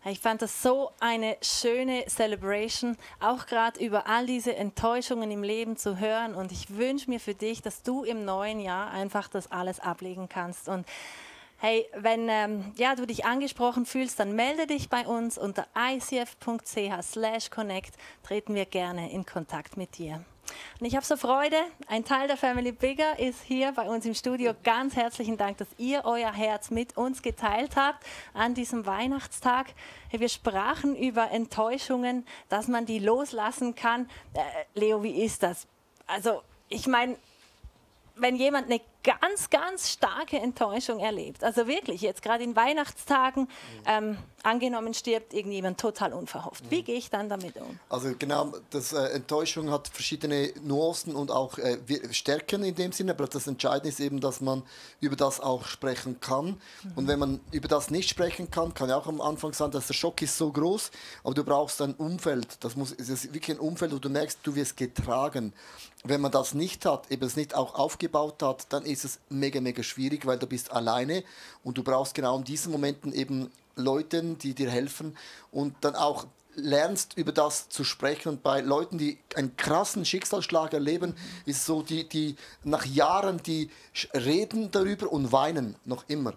Ich fand das so eine schöne Celebration, auch gerade über all diese Enttäuschungen im Leben zu hören. Und ich wünsche mir für dich, dass du im neuen Jahr einfach das alles ablegen kannst. Und hey, wenn du dich angesprochen fühlst, dann melde dich bei uns unter icf.ch/connect. Treten wir gerne in Kontakt mit dir. Und ich habe so Freude, ein Teil der Family Bigger ist hier bei uns im Studio. Ganz herzlichen Dank, dass ihr euer Herz mit uns geteilt habt an diesem Weihnachtstag. Wir sprachen über Enttäuschungen, dass man die loslassen kann. Leo, wie ist das? Also ich meine, wenn jemand eine ganz, ganz starke Enttäuschung erlebt, also wirklich jetzt gerade in Weihnachtstagen, angenommen stirbt irgendjemand total unverhofft. Wie gehe ich dann damit um? Also genau, Enttäuschung hat verschiedene Nuancen und auch Stärken in dem Sinne, aber das Entscheidende ist eben, dass man über das auch sprechen kann. Und wenn man über das nicht sprechen kann, kann ja auch am Anfang sein, dass der Schock ist so groß, aber du brauchst ein Umfeld. Es ist wirklich ein Umfeld, wo du merkst, du wirst getragen. Wenn man das nicht hat, eben es nicht auch aufgebaut hat, dann ist es mega, mega schwierig, weil du bist alleine und du brauchst genau in diesen Momenten eben Leute, die dir helfen und dann auch lernst, über das zu sprechen. Und bei Leuten, die einen krassen Schicksalsschlag erleben, ist es so, die nach Jahren, die reden darüber und weinen noch immer.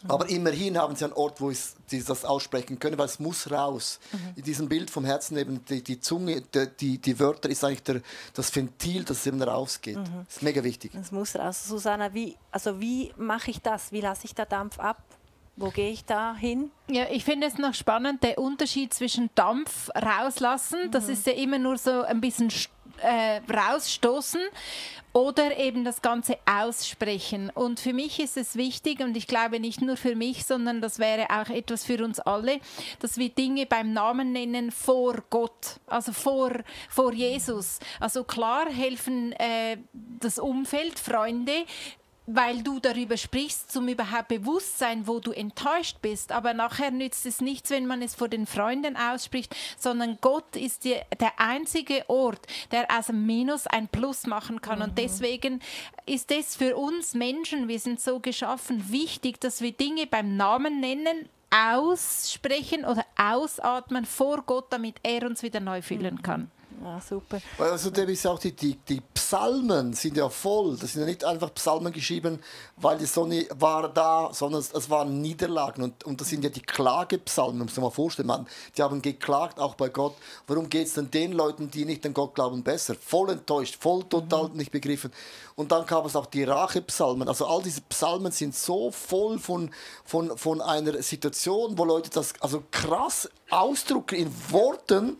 Aber immerhin haben sie einen Ort, wo sie das aussprechen können, weil es muss raus. In diesem Bild vom Herzen eben die Zunge, die Wörter ist eigentlich das Ventil, das eben rausgeht. Das ist mega wichtig. Es muss raus. Susanna, wie mache ich das? Wie lasse ich da Dampf ab? Wo gehe ich da hin? Ja, ich finde es noch spannend, der Unterschied zwischen Dampf rauslassen, das ist ja immer nur so ein bisschen rausstoßen, oder eben das Ganze aussprechen. Und für mich ist es wichtig, und ich glaube nicht nur für mich, sondern das wäre auch etwas für uns alle, dass wir Dinge beim Namen nennen vor Gott, also vor Jesus. Also klar helfen das Umfeld, Freunde, weil du darüber sprichst, zum überhaupt Bewusstsein, wo du enttäuscht bist. Aber nachher nützt es nichts, wenn man es vor den Freunden ausspricht, sondern Gott ist der einzige Ort, der aus einem Minus ein Plus machen kann. Und deswegen ist es für uns Menschen, wir sind so geschaffen, wichtig, dass wir Dinge beim Namen nennen, aussprechen oder ausatmen vor Gott, damit er uns wieder neu füllen kann. Ja, super. Also die Psalmen sind ja voll. Das sind ja nicht einfach Psalmen geschrieben, weil die Sonne war da, sondern es waren Niederlagen. Und das sind ja die Klagepsalmen, muss man mal vorstellen. Die haben geklagt, auch bei Gott. Warum geht es denn den Leuten, die nicht an Gott glauben, besser? Voll enttäuscht, voll total nicht begriffen. Und dann gab es auch die Rachepsalmen. Also all diese Psalmen sind so voll von einer Situation, wo Leute das also krass ausdrücken in Worten,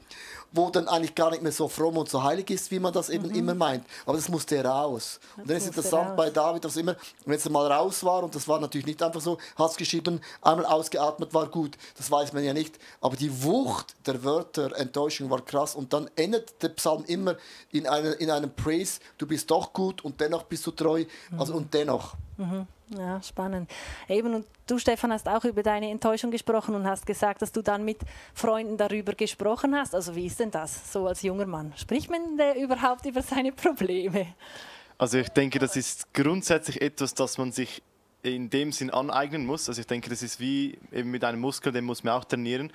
wo dann eigentlich gar nicht mehr so fromm und so heilig ist, wie man das eben immer meint. Aber das musste raus. Und dann ist interessant bei David, dass immer, wenn es mal raus war, und das war natürlich nicht einfach so, hat es geschrieben, einmal ausgeatmet war gut, das weiß man ja nicht. Aber die Wucht der Wörter, Enttäuschung war krass. Und dann endet der Psalm immer in einem Praise, du bist doch gut und dennoch bist du treu. Also und dennoch. Ja, spannend. Eben, und du, Stefan, hast auch über deine Enttäuschung gesprochen und hast gesagt, dass du dann mit Freunden darüber gesprochen hast. Also wie ist denn das so als junger Mann? Spricht man denn überhaupt über seine Probleme? Also ich denke, das ist grundsätzlich etwas, das man sich in dem Sinn aneignen muss. Also ich denke, das ist wie eben mit einem Muskel, den muss man auch trainieren.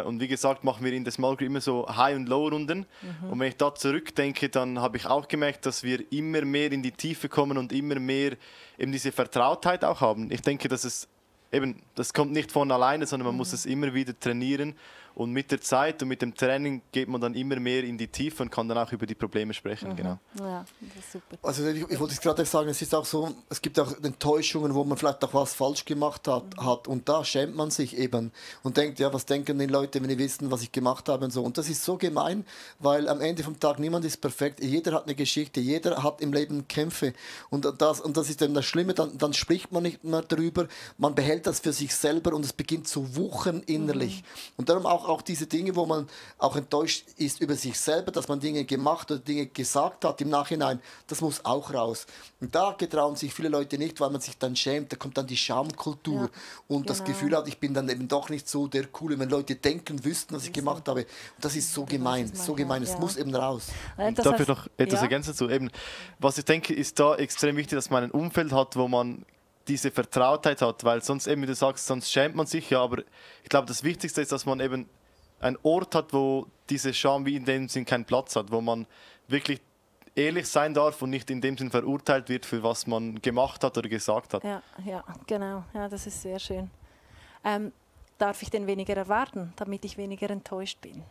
Und wie gesagt, machen wir in der Small Group immer so High- und Low-Runden. Und wenn ich da zurückdenke, dann habe ich auch gemerkt, dass wir immer mehr in die Tiefe kommen und immer mehr eben diese Vertrautheit auch haben. Ich denke, dass es eben, das kommt nicht von alleine, sondern man muss es immer wieder trainieren. Und mit der Zeit und mit dem Training geht man dann immer mehr in die Tiefe und kann dann auch über die Probleme sprechen. Genau. Ja, das ist super. Also ich wollte gerade sagen, es ist auch so, es gibt auch Enttäuschungen, wo man vielleicht auch was falsch gemacht hat und da schämt man sich eben und denkt, ja, was denken die Leute, wenn die wissen, was ich gemacht habe und so. Und das ist so gemein, weil am Ende vom Tag niemand ist perfekt, jeder hat eine Geschichte, jeder hat im Leben Kämpfe und das ist dann das Schlimme, dann spricht man nicht mehr darüber, man behält das für sich selber und es beginnt zu wuchern innerlich. Und darum auch diese Dinge, wo man auch enttäuscht ist über sich selber, dass man Dinge gemacht oder Dinge gesagt hat im Nachhinein, das muss auch raus. Und da getrauen sich viele Leute nicht, weil man sich dann schämt, da kommt dann die Schamkultur und das Gefühl hat, ich bin dann eben doch nicht so der Coole, wenn Leute denken, wüssten, was ich gemacht habe. Und das ist so gemein, es muss eben raus. Darf ich noch etwas ergänzen dazu? Eben, was ich denke, ist da extrem wichtig, dass man ein Umfeld hat, wo man diese Vertrautheit hat, weil sonst eben, wie du sagst, sonst schämt man sich ja, aber ich glaube, das Wichtigste ist, dass man eben einen Ort hat, wo diese Scham wie in dem Sinn keinen Platz hat, wo man wirklich ehrlich sein darf und nicht in dem Sinn verurteilt wird, für was man gemacht hat oder gesagt hat. Ja, ja, genau. Ja, das ist sehr schön. Darf ich denn weniger erwarten, damit ich weniger enttäuscht bin?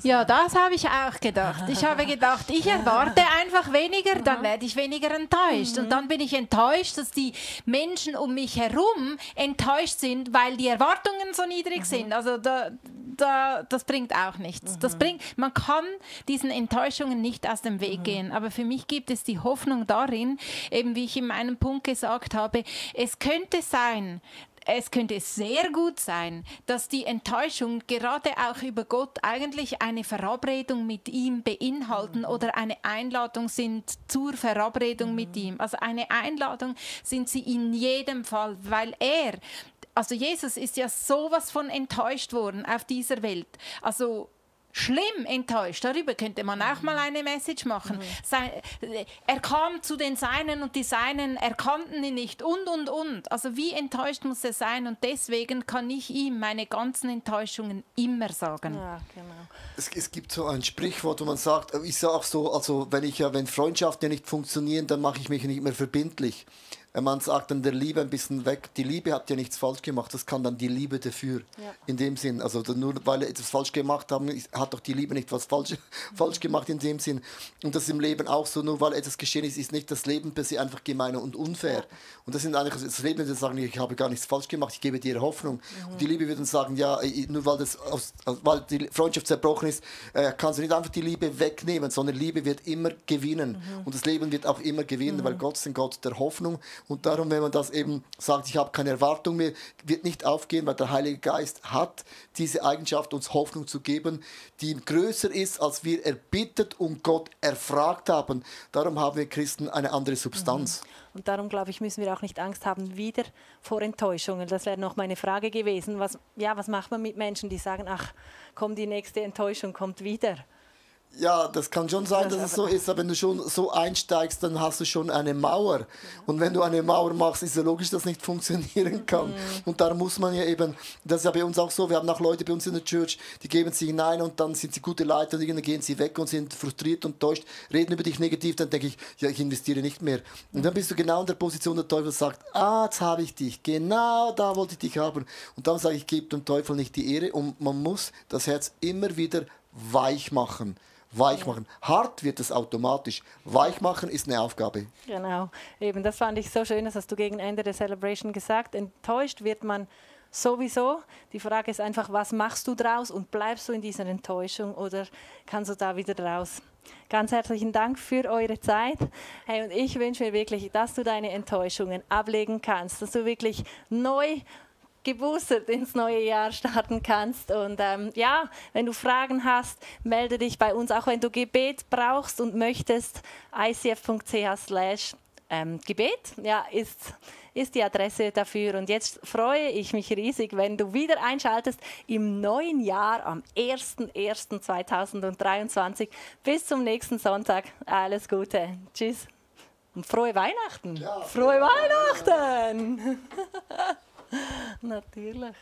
Ja, das habe ich auch gedacht. Ich habe gedacht, ich erwarte einfach weniger, dann werde ich weniger enttäuscht. Und dann bin ich enttäuscht, dass die Menschen um mich herum enttäuscht sind, weil die Erwartungen so niedrig sind. Also das bringt auch nichts. Man kann diesen Enttäuschungen nicht aus dem Weg gehen. Aber für mich gibt es die Hoffnung darin, eben wie ich in meinem Punkt gesagt habe, es könnte sehr gut sein, dass die Enttäuschung gerade auch über Gott eigentlich eine Verabredung mit ihm beinhalten oder eine Einladung sind zur Verabredung mit ihm. Also eine Einladung sind sie in jedem Fall, weil also Jesus ist ja sowas von enttäuscht worden auf dieser Welt. Also schlimm enttäuscht, darüber könnte man auch mal eine Message machen. Er kam zu den Seinen und die Seinen erkannten ihn nicht und. Also wie enttäuscht muss er sein und deswegen kann ich ihm meine ganzen Enttäuschungen immer sagen. Ja, genau. Es gibt so ein Sprichwort, wo man sagt, ich sage so, also wenn Freundschaften nicht funktionieren, dann mache ich mich nicht mehr verbindlich. Wenn man sagt dann der Liebe ein bisschen weg, die Liebe hat ja nichts falsch gemacht, das kann dann die Liebe dafür, in dem Sinn. Also nur weil etwas falsch gemacht haben, hat doch die Liebe nicht was falsch gemacht in dem Sinn. Und das ist im Leben auch so, nur weil etwas geschehen ist, ist nicht das Leben per se einfach gemein und unfair. Ja. Und das sind eigentlich das Leben, das sagen, ich habe gar nichts falsch gemacht, ich gebe dir Hoffnung. Und die Liebe würde dann sagen, ja, nur weil die Freundschaft zerbrochen ist, kannst du nicht einfach die Liebe wegnehmen, sondern Liebe wird immer gewinnen. Und das Leben wird auch immer gewinnen, weil Gott ist ein Gott der Hoffnung. Und darum, wenn man das eben sagt, ich habe keine Erwartung mehr, wird nicht aufgehen, weil der Heilige Geist hat diese Eigenschaft, uns Hoffnung zu geben, die größer ist, als wir erbittet und Gott erfragt haben. Darum haben wir Christen eine andere Substanz. Und darum, glaube ich, müssen wir auch nicht Angst haben, wieder vor Enttäuschungen. Das wäre noch meine Frage gewesen. Was macht man mit Menschen, die sagen, ach komm, die nächste Enttäuschung kommt wieder? Ja, das kann schon sein, dass es so ist, aber wenn du schon so einsteigst, dann hast du schon eine Mauer. Und wenn du eine Mauer machst, ist ja logisch, dass es nicht funktionieren kann. Und darum muss man ja eben, das ist ja bei uns auch so, wir haben auch Leute bei uns in der Church, die geben sich hinein und dann sind sie gute Leute und dann gehen sie weg und sind frustriert und enttäuscht, reden über dich negativ, dann denke ich, ja, ich investiere nicht mehr. Und dann bist du genau in der Position, der Teufel sagt, jetzt habe ich dich, genau da wollte ich dich haben. Und dann sage ich, gib dem Teufel nicht die Ehre und man muss das Herz immer wieder weich machen. Hart wird es automatisch. Weich machen ist eine Aufgabe. Genau, eben, das fand ich so schön, das hast du gegen Ende der Celebration gesagt. Enttäuscht wird man sowieso. Die Frage ist einfach, was machst du draus und bleibst du in dieser Enttäuschung oder kannst du da wieder raus? Ganz herzlichen Dank für eure Zeit. Hey, und ich wünsche mir wirklich, dass du deine Enttäuschungen ablegen kannst, dass du wirklich neu geboostert ins neue Jahr starten kannst. Und wenn du Fragen hast, melde dich bei uns, auch wenn du Gebet brauchst und möchtest. icf.ch/Gebet ist die Adresse dafür. Und jetzt freue ich mich riesig, wenn du wieder einschaltest im neuen Jahr am 01.01.2023. Bis zum nächsten Sonntag. Alles Gute. Tschüss. Und frohe Weihnachten. Ja, frohe Weihnachten. Natürlich.